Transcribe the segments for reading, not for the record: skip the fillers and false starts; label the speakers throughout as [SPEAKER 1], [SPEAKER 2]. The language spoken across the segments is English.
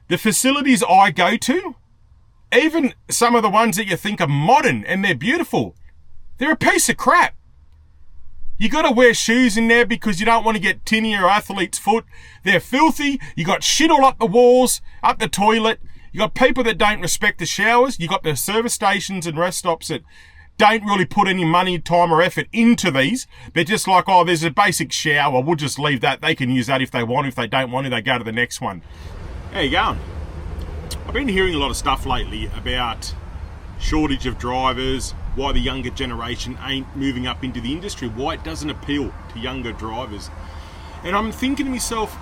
[SPEAKER 1] The facilities I go to, even some of the ones that you think are modern and they're beautiful, they're a piece of crap. You got to wear shoes in there because you don't want to get tinny or athlete's foot. They're filthy. You got shit all up the walls, up the toilet. You got people that don't respect the showers. You got the service stations and rest stops that don't really put any money, time or effort into these. They're just like, oh, there's a basic shower. We'll just leave that. They can use that if they want. If they don't want to, they go to the next one. How you going? I've been hearing a lot of stuff lately about shortage of drivers, why the younger generation ain't moving up into the industry, why it doesn't appeal to younger drivers. And I'm thinking to myself,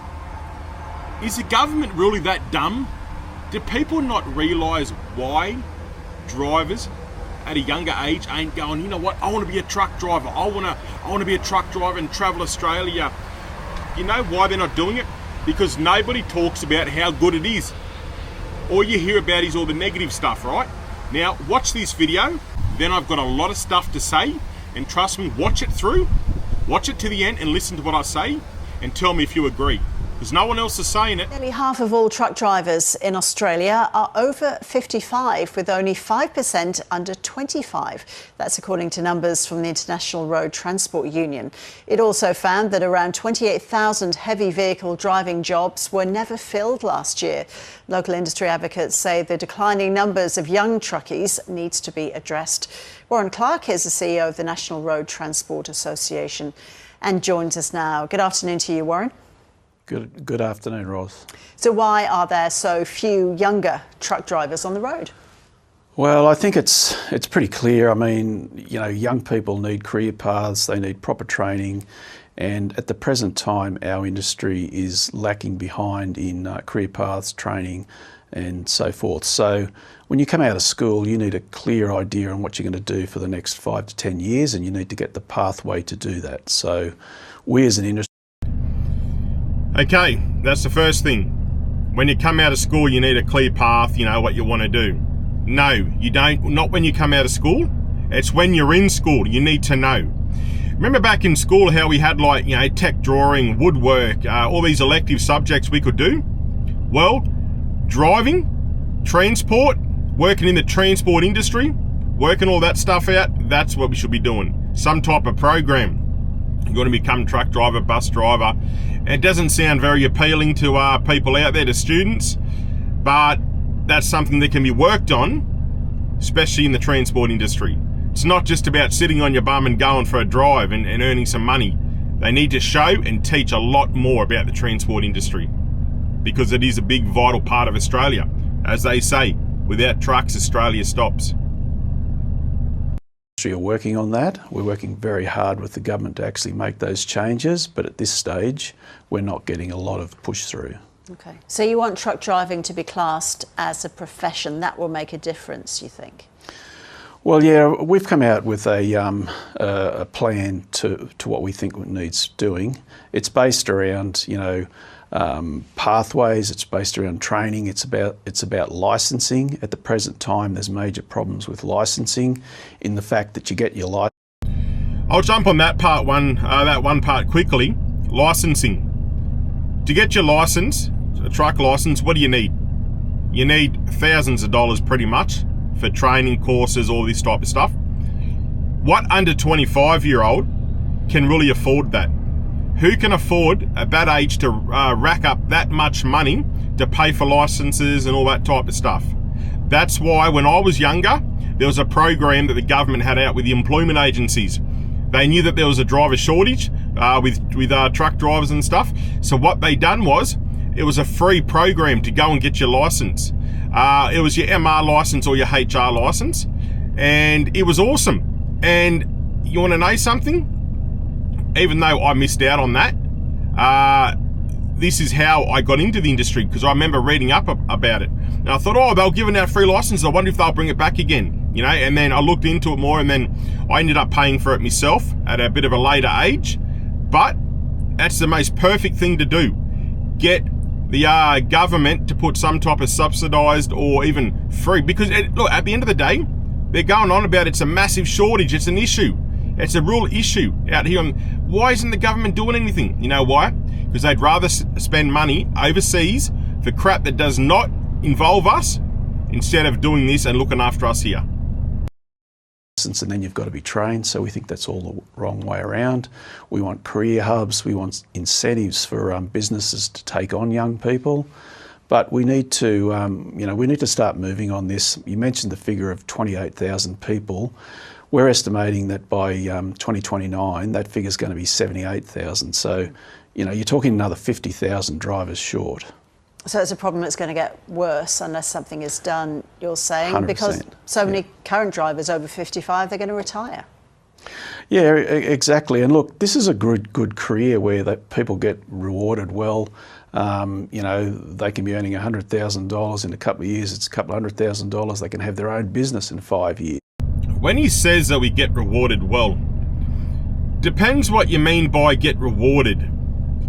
[SPEAKER 1] is the government really that dumb? Do people not realise why drivers at a younger age ain't going, you know what, I want to be a truck driver, I want to be a truck driver and travel Australia? You know why they're not doing it? Because nobody talks about how good it is. All you hear about is all the negative stuff, right? Now, watch this video, then I've got a lot of stuff to say, and trust me, watch it through, watch it to the end and listen to what I say, and tell me if you agree. Because no one else is saying it.
[SPEAKER 2] Nearly half of all truck drivers in Australia are over 55, with only 5% under 25. That's according to numbers from the International Road Transport Union. It also found that around 28,000 heavy vehicle driving jobs were never filled last year. Local industry advocates say the declining numbers of young truckies needs to be addressed. Warren Clark is the CEO of the National Road Transport Association and joins us now. Good afternoon to you, Warren.
[SPEAKER 3] Good afternoon, Ross.
[SPEAKER 2] So why are there so few younger truck drivers on the road?
[SPEAKER 3] Well, I think it's pretty clear. I mean, you know, young people need career paths, they need proper training, and at the present time, our industry is lacking behind in career paths, training, and so forth. So when you come out of school, you need a clear idea on what you're going to do for the next 5 to 10 years, and you need to get the pathway to do that. So we as an industry...
[SPEAKER 1] Okay, that's the first thing. When you come out of school, you need a clear path, you know what you want to do. No, you don't. Not when you come out of school. It's when you're in school. You need to know. Remember back in school how we had, like, you know, tech drawing, woodwork, all these elective subjects we could do? Well, driving, transport, working in the transport industry, working all that stuff out, that's what we should be doing. Some type of program. You're going to become truck driver, bus driver. It doesn't sound very appealing to people out there, to students, but that's something that can be worked on, especially in the transport industry. It's not just about sitting on your bum and going for a drive and earning some money. They need to show and teach a lot more about the transport industry, because it is a big vital part of Australia. As they say, without trucks, Australia stops.
[SPEAKER 3] Are working on that. We're working very hard with the government to actually make those changes, but at this stage we're not getting a lot of push through.
[SPEAKER 2] Okay, so you want truck driving to be classed as a profession. That will make a difference, you think?
[SPEAKER 3] Well, yeah, we've come out with a plan to what we think needs doing. It's based around, you know, pathways, it's based around training, it's about licensing. At the present time, there's major problems with licensing in the fact that you get your license.
[SPEAKER 1] I'll jump on that one part quickly. Licensing. To get your license, a truck license, what do you need? You need thousands of dollars pretty much for training courses, all this type of stuff. What under 25-year-old can really afford that? Who can afford at that age to rack up that much money to pay for licenses and all that type of stuff? That's why when I was younger, there was a program that the government had out with the employment agencies. They knew that there was a driver shortage with truck drivers and stuff. So what they done was, it was a free program to go and get your license. It was your MR license or your HR license, and it was awesome. And you want to know something? Even though I missed out on that, this is how I got into the industry, because I remember reading up about it. And I thought, oh, they're giving out free licenses. I wonder if they'll bring it back again, you know? And then I looked into it more, and then I ended up paying for it myself at a bit of a later age. But that's the most perfect thing to do. Get the government to put some type of subsidised or even free, because look, at the end of the day, they're going on about it's a massive shortage, it's an issue. It's a real issue out here. Why isn't the government doing anything? You know why? Because they'd rather spend money overseas for crap that does not involve us, instead of doing this and looking after us here.
[SPEAKER 3] And then you've got to be trained, so we think that's all the wrong way around. We want career hubs, we want incentives for businesses to take on young people, but we need to, we need to start moving on this. You mentioned the figure of 28,000 people. We're estimating that by 2029, that figure is going to be 78,000. So, you're talking another 50,000 drivers short.
[SPEAKER 2] So it's a problem that's going to get worse unless something is done, you're saying,
[SPEAKER 3] 100%,
[SPEAKER 2] because so many current drivers over 55, they're going to retire.
[SPEAKER 3] Yeah, exactly. And look, this is a good career where people get rewarded well. They can be earning $100,000 in a couple of years. It's a couple of $100,000. They can have their own business in 5 years.
[SPEAKER 1] When he says that we get rewarded well, depends what you mean by get rewarded.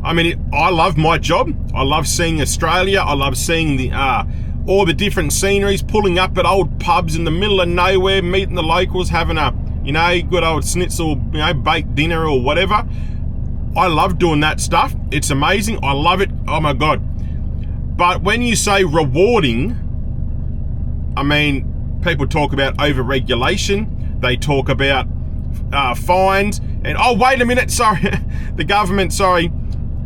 [SPEAKER 1] I mean, I love my job. I love seeing Australia. I love seeing all the different sceneries, pulling up at old pubs in the middle of nowhere, meeting the locals, having a, good old schnitzel, baked dinner or whatever. I love doing that stuff. It's amazing. I love it. Oh my God. But when you say rewarding, I mean, people talk about over-regulation. They talk about fines. And, oh, wait a minute, sorry. The government, sorry.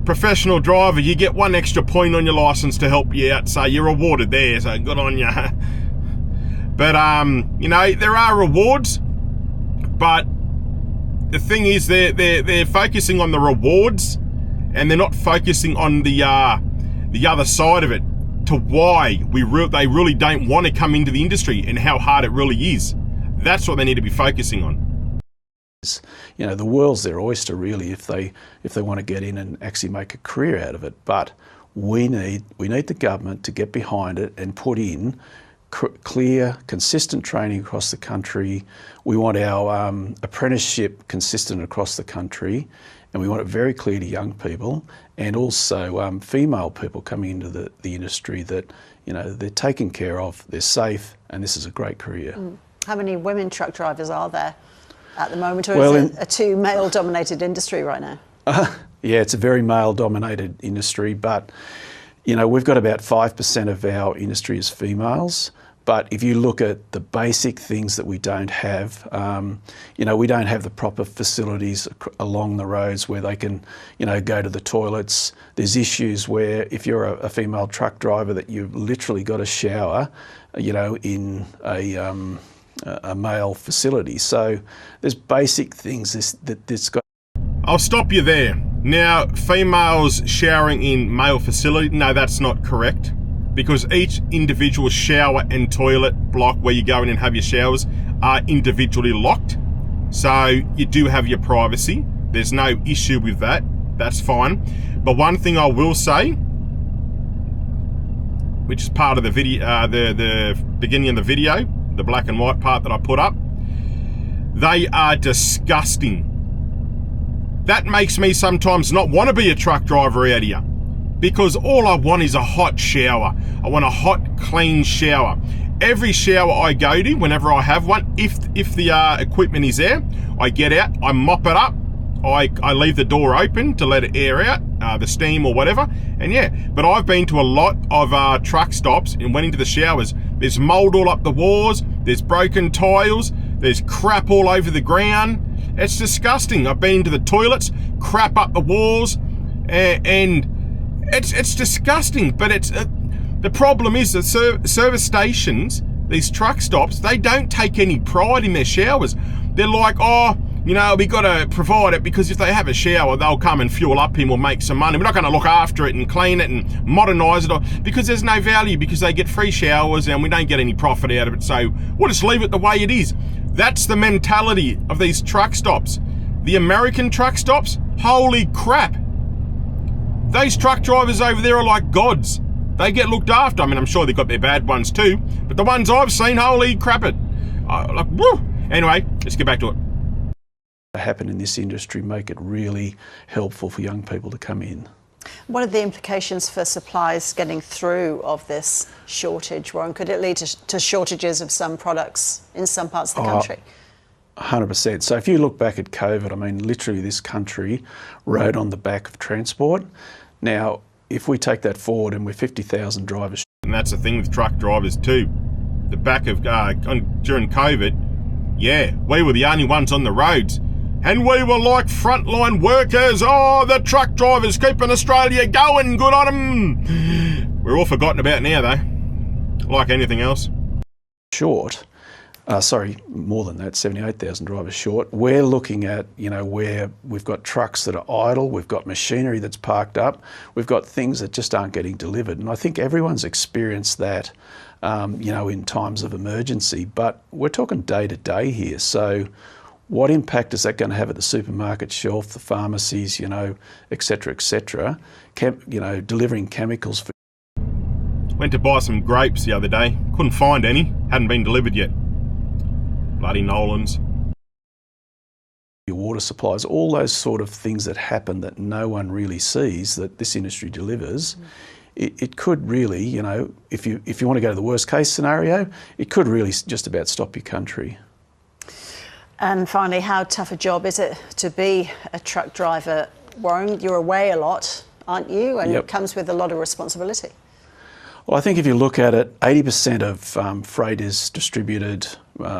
[SPEAKER 1] Professional driver, you get 1 extra point on your license to help you out, so you're rewarded there, so good on you. But there are rewards, but the thing is they're focusing on the rewards, and they're not focusing on the other side of it, to why they really don't want to come into the industry and how hard it really is. That's what they need to be focusing on.
[SPEAKER 3] The world's their oyster, really, if they want to get in and actually make a career out of it. But we need the government to get behind it and put in clear, consistent training across the country. We want our apprenticeship consistent across the country, and we want it very clear to young people and also female people coming into the industry that they're taken care of, they're safe, and this is a great career.
[SPEAKER 2] How many women truck drivers are there at the moment, or is it a too male-dominated industry right now?
[SPEAKER 3] Yeah, it's a very male-dominated industry, but we've got about 5% of our industry is females. But if you look at the basic things that we don't have, we don't have the proper facilities along the roads where they can, go to the toilets. There's issues where if you're a female truck driver that you've literally got a shower, in a male facility. So there's basic things that's got.
[SPEAKER 1] I'll stop you there. Now, females showering in male facility, no, that's not correct, because each individual shower and toilet block where you go in and have your showers are individually locked. So you do have your privacy. There's no issue with that. That's fine. But one thing I will say, which is part of the video, the beginning of the video, the black and white part that I put up, they are disgusting. That makes me sometimes not want to be a truck driver out here, because all I want is a hot shower. I want a hot, clean shower. Every shower I go to, whenever I have one, if the equipment is there, I get out, I mop it up, I leave the door open to let it air out, the steam or whatever, and yeah. But I've been to a lot of truck stops and went into the showers. There's mold all up the walls, there's broken tiles, there's crap all over the ground. It's disgusting. I've been to the toilets, crap up the walls, and it's disgusting. But it's the problem is the service stations, these truck stops, they don't take any pride in their showers. They're like, oh, we got to provide it because if they have a shower, they'll come and fuel up him or make some money. We're not going to look after it and clean it and modernise it because there's no value, because they get free showers and we don't get any profit out of it. So we'll just leave it the way it is. That's the mentality of these truck stops. The American truck stops, holy crap. Those truck drivers over there are like gods. They get looked after. I mean, I'm sure they've got their bad ones too, but the ones I've seen, holy crap it. Like, woo. Anyway, let's get back to it.
[SPEAKER 3] Happen in this industry make it really helpful for young people to come in.
[SPEAKER 2] What are the implications for supplies getting through of this shortage, Warren? Could it lead to shortages of some products in some parts of the country?
[SPEAKER 3] 100%. So if you look back at COVID, I mean, literally this country rode on the back of transport. Now, if we take that forward and we're 50,000 drivers.
[SPEAKER 1] And that's the thing with truck drivers too. The back of during COVID, yeah, we were the only ones on the roads. And we were like frontline workers. Oh, the truck drivers keeping Australia going. Good on them. We're all forgotten about now, though. Like anything else.
[SPEAKER 3] Short. More than that, 78,000 drivers short. We're looking at, where we've got trucks that are idle, we've got machinery that's parked up, we've got things that just aren't getting delivered. And I think everyone's experienced that, in times of emergency. But we're talking day to day here. So what impact is that going to have at the supermarket shelf, the pharmacies, et cetera, delivering chemicals for...
[SPEAKER 1] Went to buy some grapes the other day. Couldn't find any. Hadn't been delivered yet. Bloody Nolans.
[SPEAKER 3] Your water supplies, all those sort of things that happen that no one really sees that this industry delivers. It could really, if you want to go to the worst case scenario, it could really just about stop your country.
[SPEAKER 2] And finally, how tough a job is it to be a truck driver? Warren, you're away a lot, aren't you? And
[SPEAKER 3] Yep.
[SPEAKER 2] it comes with a lot of responsibility.
[SPEAKER 3] Well, I think if you look at it, 80% of freight is distributed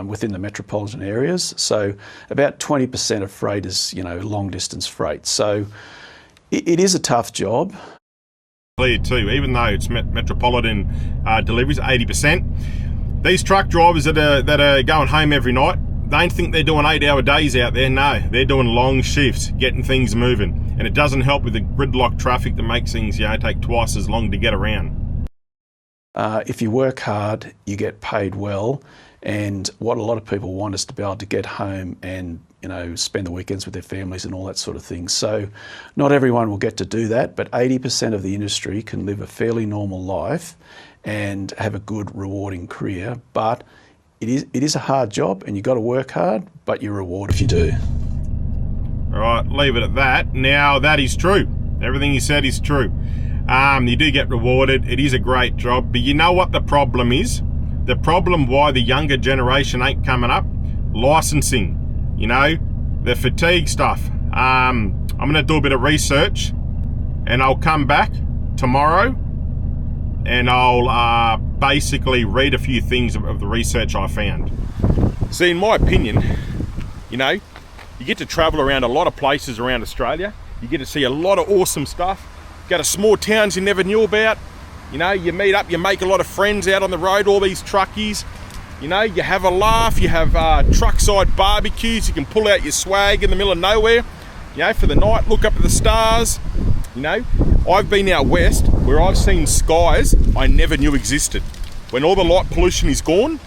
[SPEAKER 3] within the metropolitan areas. So about 20% of freight is, long distance freight. So it is a tough job.
[SPEAKER 1] Clear too, even though it's metropolitan deliveries, 80%. These truck drivers that are going home every night, don't think they're doing 8-hour days out there. No, they're doing long shifts, getting things moving. And it doesn't help with the gridlock traffic that makes things, take twice as long to get around.
[SPEAKER 3] If you work hard, you get paid well. And what a lot of people want is to be able to get home and, spend the weekends with their families and all that sort of thing. So not everyone will get to do that, but 80% of the industry can live a fairly normal life and have a good, rewarding career. But it is a hard job and you've got to work hard, but you're rewarded if you do.
[SPEAKER 1] All right, leave it at that. Now, that is true. Everything you said is true. You do get rewarded. It is a great job. But you know what the problem is? The problem why the younger generation ain't coming up? Licensing. The fatigue stuff. I'm going to do a bit of research and I'll come back tomorrow and I'll basically read a few things of the research I found. See, in my opinion, you get to travel around a lot of places around Australia. You get to see a lot of awesome stuff. Go to small towns you never knew about. You meet up, you make a lot of friends out on the road, all these truckies. You have a laugh, you have truckside barbecues, you can pull out your swag in the middle of nowhere, for the night, look up at the stars. I've been out west where I've seen skies I never knew existed. When all the light pollution is gone,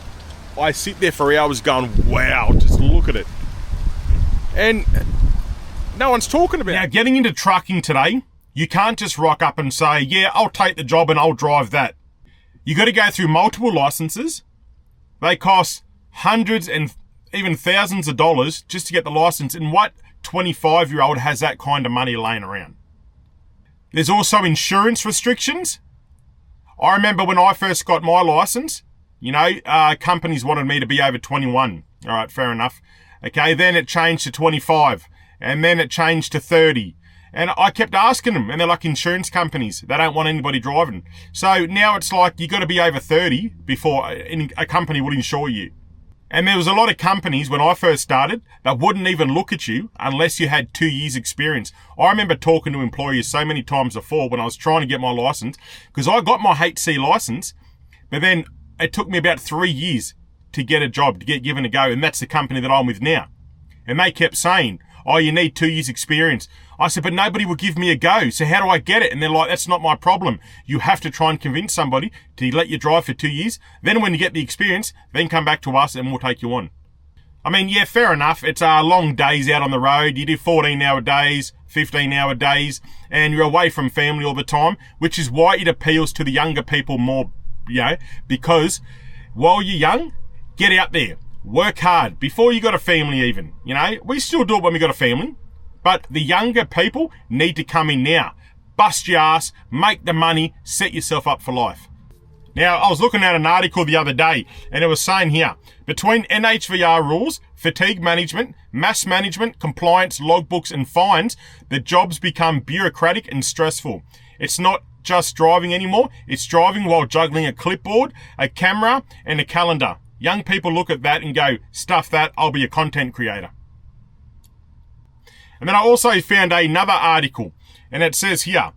[SPEAKER 1] I sit there for hours going, wow, just look at it. And no one's talking about it. Now, getting into trucking today, you can't just rock up and say, yeah, I'll take the job and I'll drive that. You got to go through multiple licenses. They cost hundreds and even thousands of dollars just to get the license. And what 25-year-old has that kind of money laying around? There's also insurance restrictions. I remember when I first got my license, companies wanted me to be over 21. All right, fair enough. Okay, then it changed to 25 and then it changed to 30. And I kept asking them, and they're like insurance companies. They don't want anybody driving. So now it's like you got to be over 30 before a company would insure you. And there was a lot of companies when I first started that wouldn't even look at you unless you had 2 years experience. I remember talking to employers so many times before when I was trying to get my license, because I got my HC license, but then it took me about 3 years to get a job, to get given a go. And that's the company that I'm with now. And they kept saying, oh, you need 2 years experience. I said, but nobody will give me a go. So how do I get it? And they're like, that's not my problem. You have to try and convince somebody to let you drive for 2 years. Then when you get the experience, then come back to us and we'll take you on. I mean, yeah, fair enough. It's long days out on the road. You do 14-hour days, 15-hour days, and you're away from family all the time, which is why it appeals to the younger people more, because while you're young, get out there. Work hard before you got a family even. We still do it when we got a family. But the younger people need to come in now. Bust your ass, make the money, set yourself up for life. Now, I was looking at an article the other day, and it was saying here, between NHVR rules, fatigue management, mass management, compliance, logbooks, and fines, the jobs become bureaucratic and stressful. It's not just driving anymore. It's driving while juggling a clipboard, a camera, and a calendar. Young people look at that and go, stuff that, I'll be a content creator. And then I also found another article, and it says here,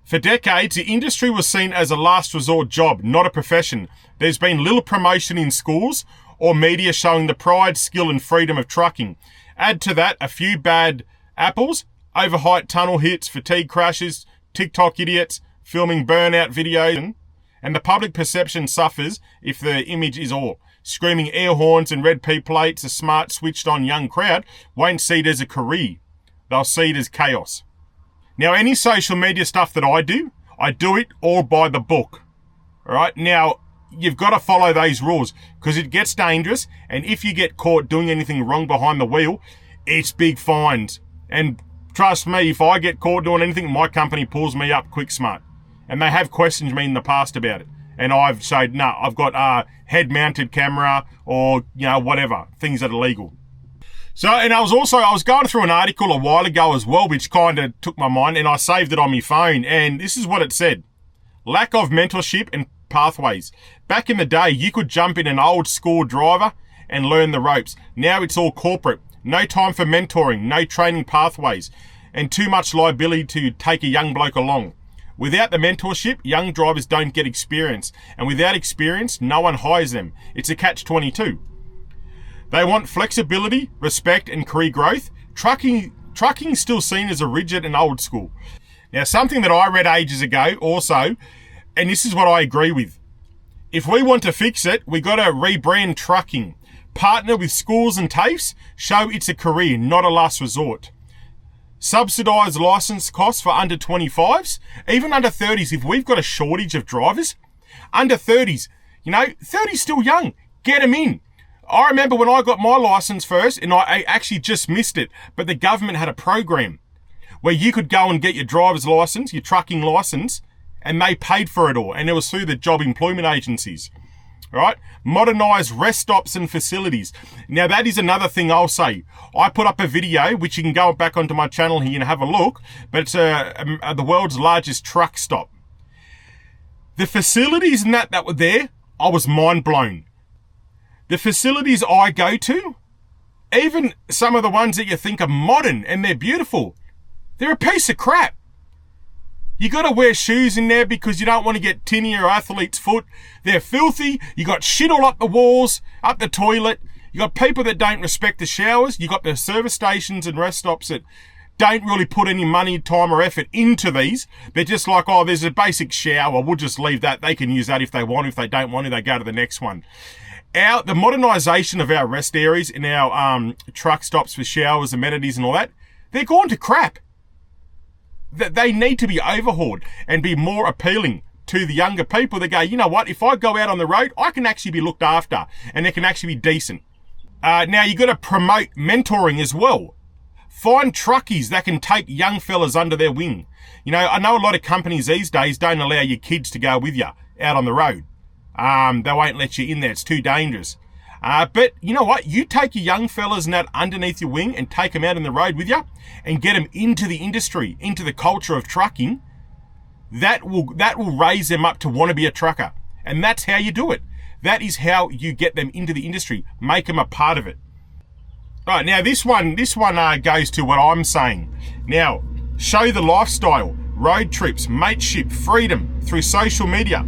[SPEAKER 1] for decades, the industry was seen as a last resort job, not a profession. There's been little promotion in schools or media showing the pride, skill, and freedom of trucking. Add to that a few bad apples, overhyped tunnel hits, fatigue crashes, TikTok idiots, filming burnout videos, and the public perception suffers if the image is all. Screaming air horns and red P plates, a smart, switched-on young crowd won't see it as a career. They'll see it as chaos. Now, any social media stuff that I do it all by the book. All right? Now, you've got to follow those rules because it gets dangerous, and if you get caught doing anything wrong behind the wheel, it's big fines. And trust me, if I get caught doing anything, my company pulls me up quick smart. And they have questioned me in the past about it. And I've said, no, I've got a head-mounted camera or, whatever, things that are legal. So, and I was going through an article a while ago as well, which kind of took my mind, and I saved it on my phone. And this is what it said. Lack of mentorship and pathways. Back in the day, you could jump in an old school driver and learn the ropes. Now it's all corporate. No time for mentoring, no training pathways, and too much liability to take a young bloke along. Without the mentorship, young drivers don't get experience. And without experience, no one hires them. It's a catch-22. They want flexibility, respect, and career growth. Trucking is still seen as a rigid and old school. Now, something that I read ages ago also, and this is what I agree with. If we want to fix it, we got to rebrand trucking. Partner with schools and TAFEs. Show it's a career, not a last resort. Subsidise licence costs for under 25s, even under 30s. If we've got a shortage of drivers, under 30s, 30's still young. Get them in. I remember when I got my licence first, and I actually just missed it, but the government had a program where you could go and get your driver's licence, your trucking licence, and they paid for it all, and it was through the job employment agencies. Right? Modernise rest stops and facilities. Now, that is another thing I'll say. I put up a video, which you can go back onto my channel here and have a look, but it's the world's largest truck stop. The facilities and that were there, I was mind blown. The facilities I go to, even some of the ones that you think are modern and they're beautiful, they're a piece of crap. You got to wear shoes in there because you don't want to get tinny or athlete's foot. They're filthy. You got shit all up the walls, up the toilet. You got people that don't respect the showers. You got the service stations and rest stops that don't really put any money, time or effort into these. They're just like, oh, there's a basic shower. We'll just leave that. They can use that if they want. If they don't want to, they go to the next one. The modernisation of our rest areas and our truck stops for showers, amenities and all that, they're gone to crap. That they need to be overhauled and be more appealing to the younger people. They go, you know what, if I go out on the road, I can actually be looked after and it can actually be decent. Now, you got to promote mentoring as well. Find truckies that can take young fellas under their wing. I know a lot of companies these days don't allow your kids to go with you out on the road. They won't let you in there. It's too dangerous. But you know what? You take your young fellas and that underneath your wing and take them out on the road with you and get them into the industry, into the culture of trucking. That will raise them up to want to be a trucker. And that's how you do it. That is how you get them into the industry. Make them a part of it. All right, now this one goes to what I'm saying. Now, show the lifestyle, road trips, mateship, freedom through social media.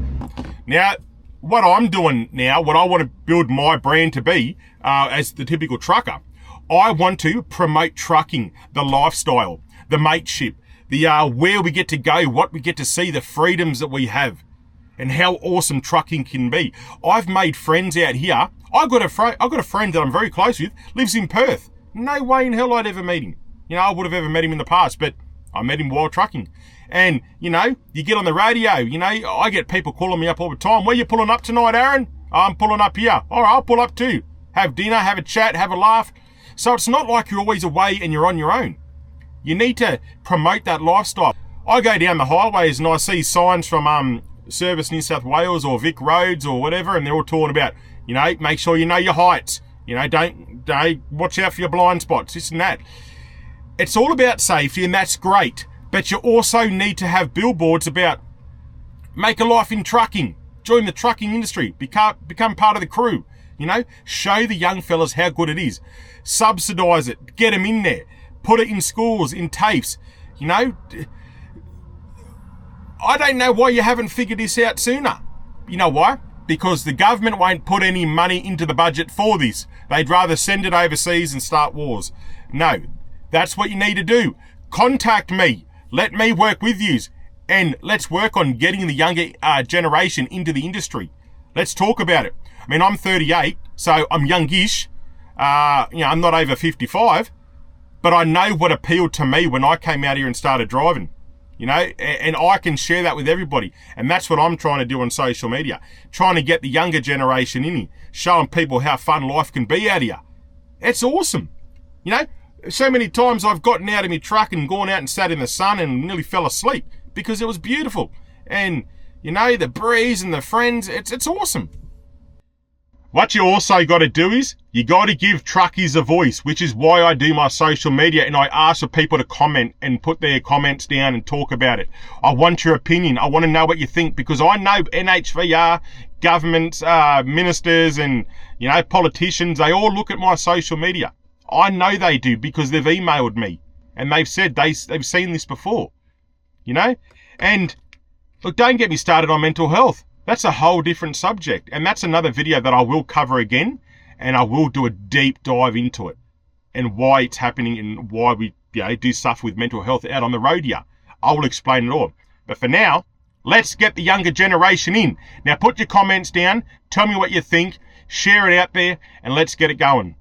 [SPEAKER 1] Now, what I'm doing now, what I want to build my brand to be as the typical trucker, I want to promote trucking, the lifestyle, the mateship, the where we get to go, what we get to see, the freedoms that we have, and how awesome trucking can be. I've made friends out here. I've got a friend that I'm very close with, lives in Perth. No way in hell I'd ever meet him. I would have ever met him in the past, but I met him while trucking. And, you get on the radio, I get people calling me up all the time. Where you pulling up tonight, Aaron? I'm pulling up here. All right, I'll pull up too. Have dinner, have a chat, have a laugh. So it's not like you're always away and you're on your own. You need to promote that lifestyle. I go down the highways and I see signs from Service New South Wales or Vic Roads or whatever, and they're all talking about, make sure you know your heights. Don't watch out for your blind spots, this and that. It's all about safety, and that's great. But you also need to have billboards about make a life in trucking, join the trucking industry, become part of the crew, you know, show the young fellas how good it is, subsidise it, get them in there, put it in schools, in TAFEs, you know. I don't know why you haven't figured this out sooner. You know why? Because the government won't put any money into the budget for this. They'd rather send it overseas and start wars. No, that's what you need to do. Contact me. Let me work with you. And let's work on getting the younger generation into the industry. Let's talk about it. I mean, I'm 38, so I'm youngish. I'm not over 55. But I know what appealed to me when I came out here and started driving. You know, and I can share that with everybody. And that's what I'm trying to do on social media. Trying to get the younger generation in here. Showing people how fun life can be out here. It's awesome. You know, so many times I've gotten out of my truck and gone out and sat in the sun and nearly fell asleep because it was beautiful. And, you know, the breeze and the friends, it's awesome. What you also got to do is you got to give truckies a voice, which is why I do my social media and I ask for people to comment and put their comments down and talk about it. I want your opinion. I want to know what you think because I know NHVR, governments, ministers and, you know, politicians, they all look at my social media. I know they do because they've emailed me and they've said they've seen this before, you know. And look, don't get me started on mental health. That's a whole different subject. And that's another video that I will cover again. And I will do a deep dive into it. And why it's happening and why we do suffer with mental health out on the road here. I will explain it all. But for now, let's get the younger generation in. Now put your comments down. Tell me what you think. Share it out there. And let's get it going.